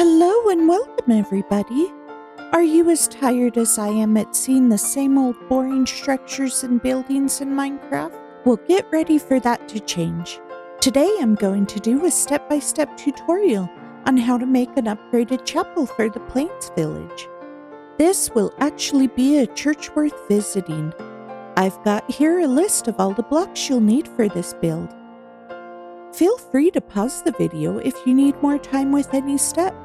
Hello and welcome, everybody. Are you as tired as I am at seeing the same old boring structures and buildings in Minecraft? Well, get ready for that to change. Today I'm going to do a step-by-step tutorial on how to make an upgraded chapel for the Plains Village. This will actually be a church worth visiting. I've got here a list of all the blocks you'll need for this build. Feel free to pause the video if you need more time with any step.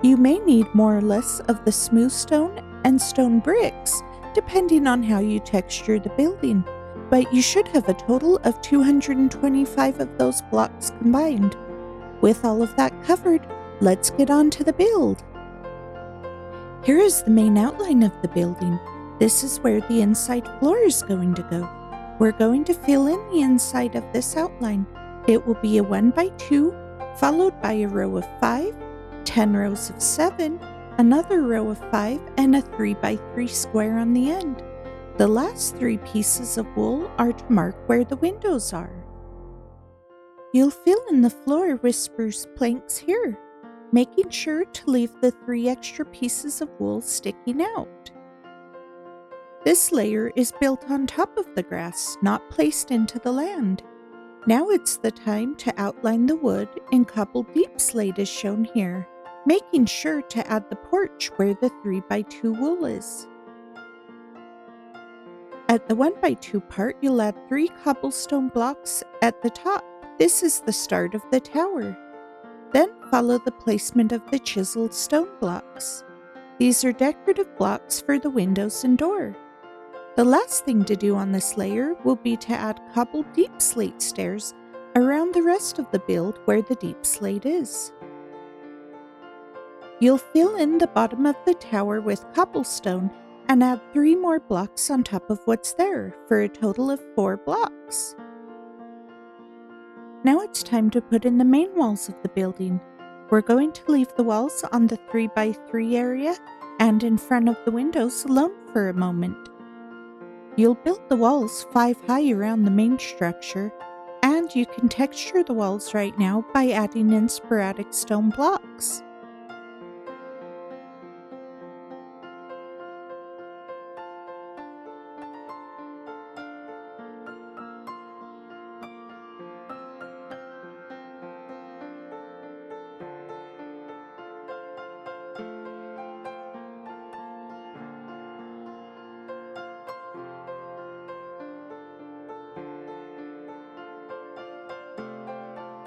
You may need more or less of the smooth stone and stone bricks, depending on how you texture the building, but you should have a total of 225 of those blocks combined. With all of that covered, let's get on to the build. Here is the main outline of the building. This is where the inside floor is going to go. We're going to fill in the inside of this outline. It will be a 1x2, followed by a row of 5, 10 rows of 7, another row of 5, and a 3x3 square on the end. The last 3 pieces of wool are to mark where the windows are. You'll fill in the floor with spruce planks here, making sure to leave the 3 extra pieces of wool sticking out. This layer is built on top of the grass, not placed into the land. Now it's the time to outline the wood in cobbled deep slate as shown here, making sure to add the porch where the 3x2 wool is. At the 1x2 part, you'll add 3 cobblestone blocks at the top. This is the start of the tower. Then follow the placement of the chiseled stone blocks. These are decorative blocks for the windows and door. The last thing to do on this layer will be to add cobbled deep slate stairs around the rest of the build where the deep slate is. You'll fill in the bottom of the tower with cobblestone and add 3 more blocks on top of what's there for a total of 4 blocks. Now it's time to put in the main walls of the building. We're going to leave the walls on the 3x3 area and in front of the windows alone for a moment. You'll build the walls 5 high around the main structure, and you can texture the walls right now by adding in sporadic stone blocks.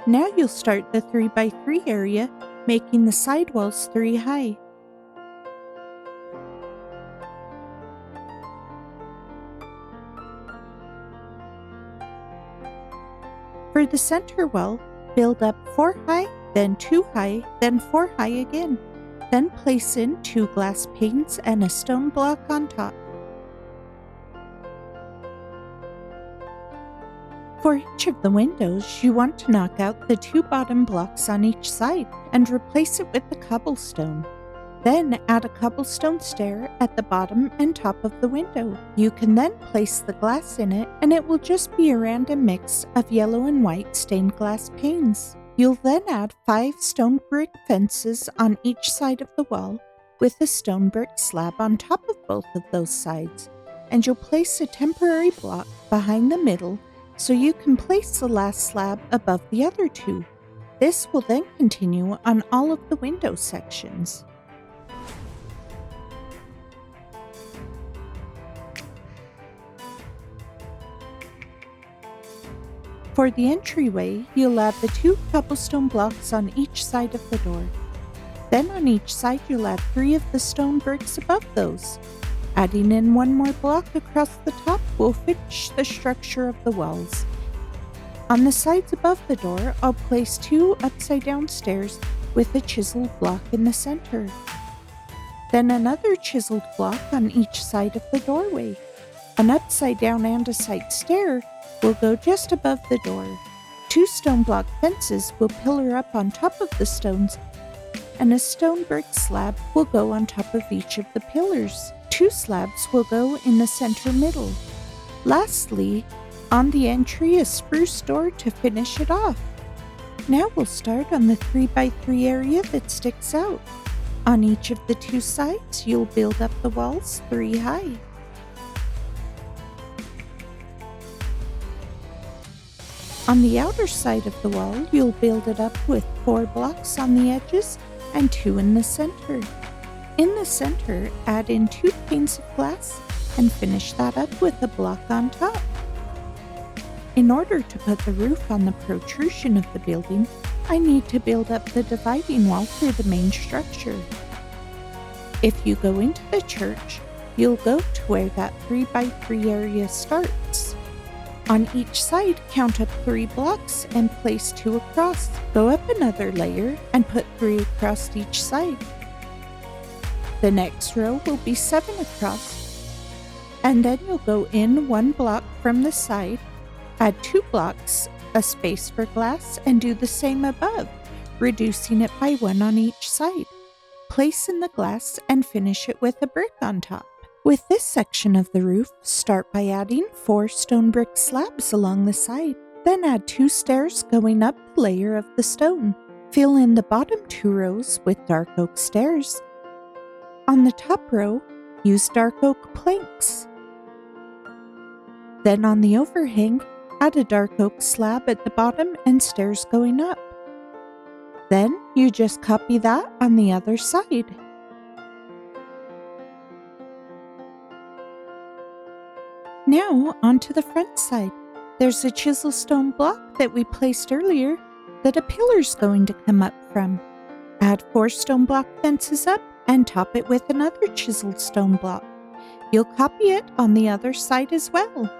Now you'll start the 3x3 area, making the side walls 3 high. For the center wall, build up 4 high, then 2 high, then 4 high again. Then place in 2 glass panes and a stone block on top. For each of the windows, you want to knock out the 2 bottom blocks on each side and replace it with the cobblestone. Then add a cobblestone stair at the bottom and top of the window. You can then place the glass in it and it will just be a random mix of yellow and white stained glass panes. You'll then add 5 stone brick fences on each side of the wall with a stone brick slab on top of both of those sides. And you'll place a temporary block behind the middle so you can place the last slab above the other 2. This will then continue on all of the window sections. For the entryway, you'll add the 2 cobblestone blocks on each side of the door. Then on each side you'll add 3 of the stone bricks above those. Adding in 1 more block across the top will finish the structure of the walls. On the sides above the door, I'll place 2 upside-down stairs with a chiseled block in the center. Then another chiseled block on each side of the doorway. An upside-down andesite stair will go just above the door. 2 stone block fences will pillar up on top of the stones, and a stone brick slab will go on top of each of the pillars. 2 slabs will go in the center middle. Lastly, on the entry, a spruce door to finish it off. Now we'll start on the 3x3 area that sticks out. On each of the two sides, you'll build up the walls 3 high. On the outer side of the wall, you'll build it up with 4 blocks on the edges and 2 in the center. In the center, add in 2 panes of glass and finish that up with a block on top. In order to put the roof on the protrusion of the building, I need to build up the dividing wall for the main structure. If you go into the church, you'll go to where that 3x3 area starts. On each side, count up 3 blocks and place 2 across. Go up another layer and put 3 across each side. The next row will be 7 across, and then you'll go in 1 block from the side, add 2 blocks, a space for glass, and do the same above, reducing it by 1 on each side. Place in the glass and finish it with a brick on top. With this section of the roof, start by adding 4 stone brick slabs along the side. Then add 2 stairs going up the layer of the stone. Fill in the bottom 2 rows with dark oak stairs. On the top row, use dark oak planks. Then on the overhang, add a dark oak slab at the bottom and stairs going up. Then you just copy that on the other side. Now onto the front side. There's a chisel stone block that we placed earlier that a pillar's going to come up from. Add 4 stone block fences up and top it with another chiseled stone block. You'll copy it on the other side as well.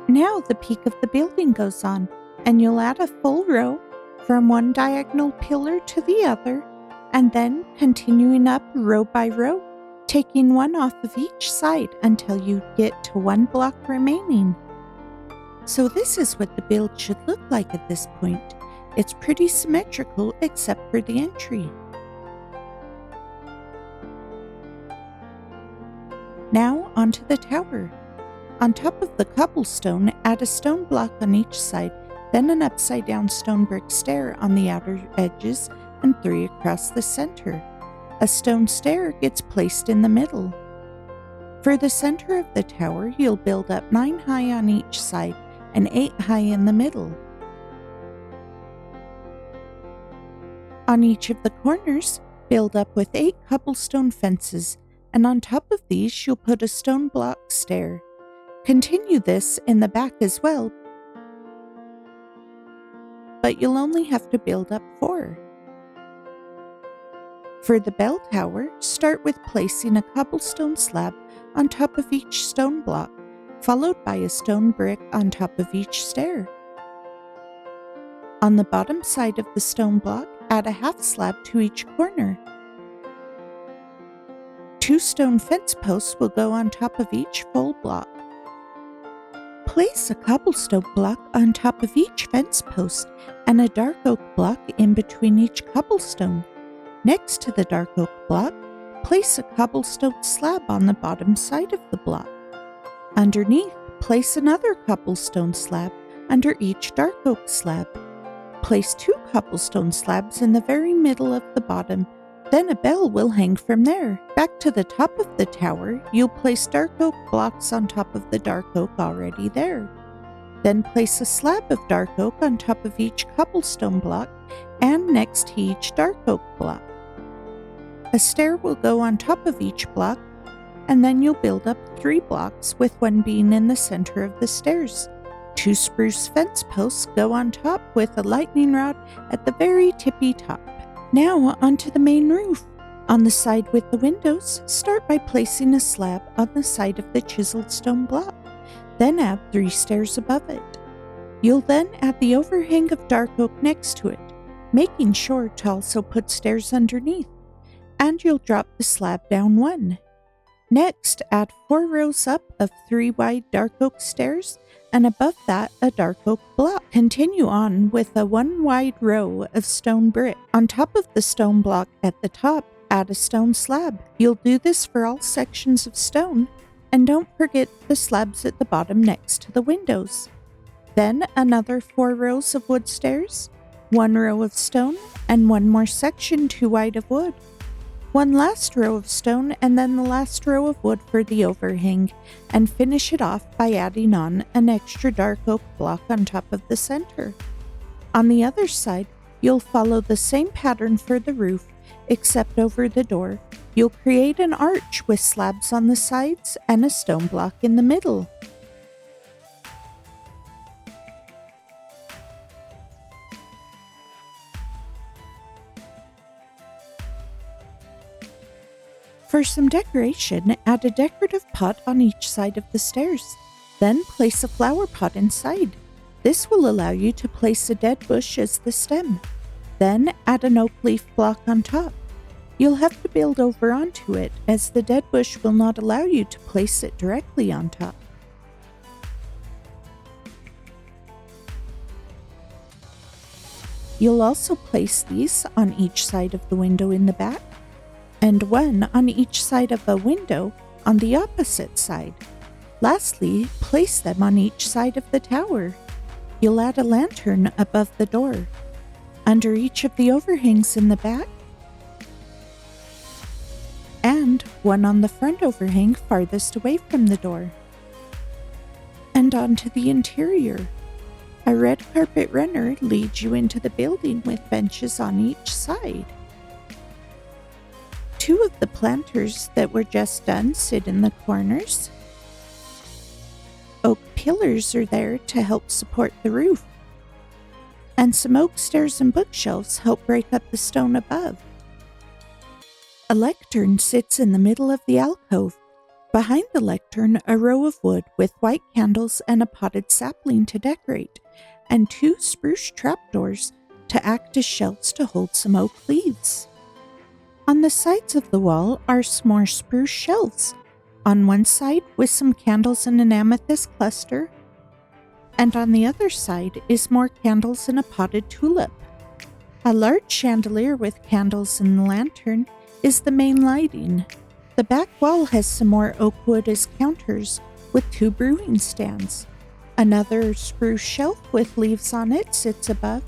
Now the peak of the building goes on, and you'll add a full row from one diagonal pillar to the other, and then continuing up row by row, taking 1 off of each side until you get to 1 block remaining. So this is what the build should look like at this point. It's pretty symmetrical except for the entry. Now onto the tower. On top of the cobblestone, add a stone block on each side, then an upside down stone brick stair on the outer edges and 3 across the center. A stone stair gets placed in the middle. For the center of the tower, you'll build up 9 high on each side and 8 high in the middle. On each of the corners, build up with 8 cobblestone fences, and on top of these you'll put a stone block stair. Continue this in the back as well, but you'll only have to build up 4. For the bell tower, start with placing a cobblestone slab on top of each stone block, followed by a stone brick on top of each stair. On the bottom side of the stone block, add a half slab to each corner. 2 stone fence posts will go on top of each full block. Place a cobblestone block on top of each fence post and a dark oak block in between each cobblestone. Next to the dark oak block, place a cobblestone slab on the bottom side of the block. Underneath, place another cobblestone slab under each dark oak slab. Place 2 cobblestone slabs in the very middle of the bottom, then a bell will hang from there. Back to the top of the tower, you'll place dark oak blocks on top of the dark oak already there. Then place a slab of dark oak on top of each cobblestone block and next to each dark oak block. A stair will go on top of each block, and then you'll build up 3 blocks with 1 being in the center of the stairs. 2 spruce fence posts go on top with a lightning rod at the very tippy top. Now onto the main roof. On the side with the windows, start by placing a slab on the side of the chiseled stone block. Then add 3 stairs above it. You'll then add the overhang of dark oak next to it, making sure to also put stairs underneath. And you'll drop the slab down 1. Next, add 4 rows up of 3 wide dark oak stairs, and above that, a dark oak block. Continue on with a 1 wide row of stone brick. On top of the stone block at the top, add a stone slab. You'll do this for all sections of stone, and don't forget the slabs at the bottom next to the windows. Then another 4 rows of wood stairs, 1 row of stone, and 1 more section too wide of wood. 1 last row of stone, and then the last row of wood for the overhang, and finish it off by adding on an extra dark oak block on top of the center. On the other side, you'll follow the same pattern for the roof, except over the door, you'll create an arch with slabs on the sides and a stone block in the middle. For some decoration, add a decorative pot on each side of the stairs. Then place a flower pot inside. This will allow you to place a dead bush as the stem. Then add an oak leaf block on top. You'll have to build over onto it, as the dead bush will not allow you to place it directly on top. You'll also place these on each side of the window in the back, and 1 on each side of a window on the opposite side. Lastly, place them on each side of the tower. You'll add a lantern above the door, under each of the overhangs in the back, and 1 on the front overhang farthest away from the door. And onto the interior. A red carpet runner leads you into the building with benches on each side. 2 of the planters that were just done sit in the corners. Oak pillars are there to help support the roof. And some oak stairs and bookshelves help break up the stone above. A lectern sits in the middle of the alcove. Behind the lectern, a row of wood with white candles and a potted sapling to decorate, and 2 spruce trapdoors to act as shelves to hold some oak leaves. On the sides of the wall are some more spruce shelves, on one side with some candles and an amethyst cluster, and on the other side is more candles and a potted tulip. A large chandelier with candles and a lantern is the main lighting. The back wall has some more oak wood as counters with 2 brewing stands. Another spruce shelf with leaves on it sits above,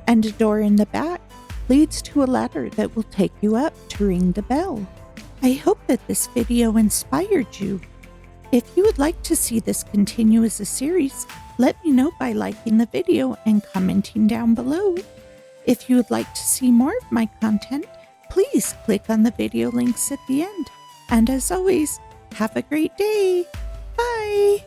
and a door in the back leads to a ladder that will take you up to ring the bell. I hope that this video inspired you. If you would like to see this continue as a series, let me know by liking the video and commenting down below. If you would like to see more of my content, please click on the video links at the end. And as always, have a great day. Bye!